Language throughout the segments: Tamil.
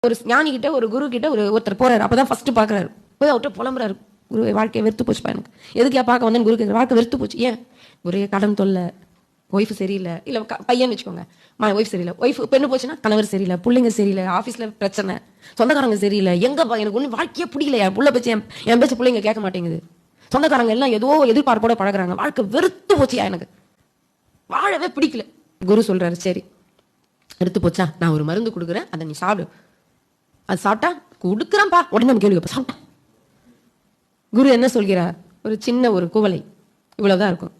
ஒரு ஞானி கிட்ட ஒரு குரு கிட்ட ஒருத்தர் போறாரு. அப்பதான் ஃபர்ஸ்ட் பாக்குறாரு. போய் அவர்கிட்ட புலம்புறாரு. குரு, வாழ்க்கையை வெறுத்து போச்சுப்பா எனக்கு. எதுக்கு பார்க்க வந்தேன்னு குரு கேட்குற. வாழ்க்கை வெறுத்து போச்சு. ஏன்? ஒரே கடன் தொல்லை, ஒய்ஃப் சரியில்லை, இல்லை பையன் வச்சுக்கோங்க, ஒய்ஃப் சரியில்லை, ஒய்ஃப் பெண்ணு போச்சுன்னா கணவர் சரியில்லை, பிள்ளைங்க சரியில்லை, ஆஃபீஸில் பிரச்சனை, சொந்தக்காரங்க சரியில்லை, எங்கப்பா எனக்கு ஒன்றும் வாழ்க்கையே பிடிக்கலையா, புள்ள பேச்சு என் பேச்சு பிள்ளைங்க கேட்க மாட்டேங்குது, சொந்தக்காரங்க எல்லாம் ஏதோ எதிர்பார்ப்போட பழகுறாங்க, வாழ்க்கை வெறுத்து போச்சியா எனக்கு, வாழவே பிடிக்கல. குரு சொல்றாரு, சரி வெறுத்து போச்சா, நான் ஒரு மருந்து கொடுக்குறேன், அதை நீ சாப்பிடு. அது சாப்பிட்டா கொடுக்குறேன்ப்பா. உடனே நம்ம கேள்வி சாப்பிட்டா. குரு என்ன சொல்கிறார்? ஒரு சின்ன ஒரு குவளை இவ்வளவுதான் இருக்கும்,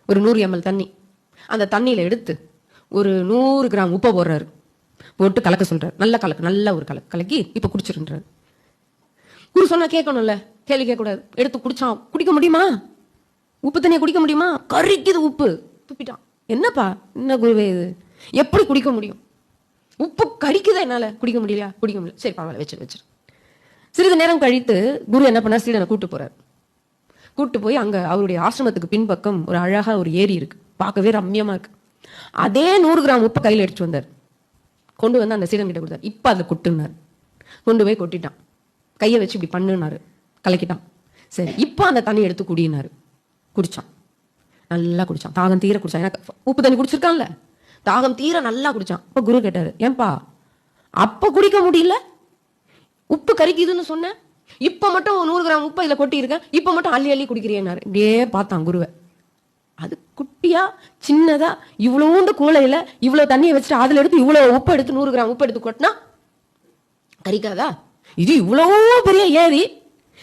ஒரு 100 ml தண்ணி. அந்த தண்ணியில எடுத்து ஒரு 100 கிராம் உப்பை போடுறாரு. போட்டு கலக்க சொல்றாரு. நல்ல கலக்கு, நல்ல ஒரு கலக்கி இப்ப குடிச்சிருன்றாரு. குரு சொன்னா கேட்கணும்ல, கேள்வி கேட்க கூடாது. எடுத்து குடிச்சான். குடிக்க முடியுமா? உப்பு தண்ணியை குடிக்க முடியுமா? கறிக்குது உப்பு. துப்பிட்டான். என்னப்பா, என்ன குருவே இது, எப்படி குடிக்க முடியும்? உப்பு கறிக்குதா, என்னால குடிக்க முடியலையா? குடிக்க முடியல. சரி பரவாயில்ல, வச்சிரு. சிறிது நேரம் கழித்து குரு என்ன பண்ணார்? சீடனை கூட்டு போறாரு. கூட்டு போய் அங்க அவருடைய ஆசிரமத்துக்கு பின்பக்கம் ஒரு அழகா ஒரு ஏரி இருக்கு, பார்க்கவே ரம்யமா இருக்கு. அதே 100 கிராம் உப்பை கையில் எடுத்துட்டு வந்தார். கொண்டு வந்து அந்த சீடன் கிட்ட கொடுத்தார். இப்ப அதை கொட்டுனார். கொண்டு போய் கொட்டிட்டான். கையை வச்சு இப்படி பண்ணுனாரு, கலக்கிட்டான். சரி, இப்ப அந்த தண்ணி எடுத்து குடினாரு. குடிச்சான். நல்லா குடிச்சான். தாகம் தீர குடிச்சான். ஏன்னா உப்பு தண்ணி குடிச்சிருக்கான்ல, தாகம் தீர நல்லா குடிச்சான். இப்ப குரு கேட்டாரு, ஏன்பா அப்ப குடிக்க முடியல, உப்பு கறிக்குதுன்னு சொன்னேன், இப்ப மட்டும் 100 கிராம் உப்பு இதுல கொட்டி இருக்கேன், இப்ப மட்டும் அள்ளி அள்ளி குடிக்கிறேன்னாரு. இப்படியே பார்த்தான் குருவை. அது குட்டியா சின்னதா இவ்வளோண்டு கூலையில இவ்வளவு தண்ணியை வச்சுட்டு அதுல எடுத்து இவ்வளவு உப்பு எடுத்து 100 கிராம் உப்பு எடுத்து கொட்டினா கறிக்காதா? இது இவ்வளவோ பெரிய ஏரி,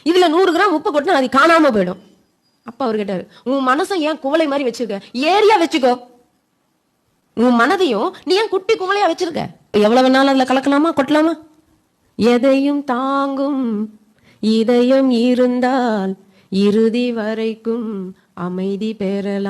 இதுல 100 கிராம் உப்பு கொட்டினா அது காணாம போயிடும். அப்ப அவர் கேட்டாரு, உன் மனசை ஏன் குவளை மாதிரி வச்சிருக்க? ஏரியா வச்சுக்கோ. உன் மனதையும் நீ ஏன் குட்டி குவளையா வச்சிருக்க? எவ்வளவு வேணாலும் அதுல கலக்கலாமா, கொட்டலாமா? எதையும் தாங்கும் இதயம் இருந்தால் இறுதி வரைக்கும் அமைதி பெறலாம்.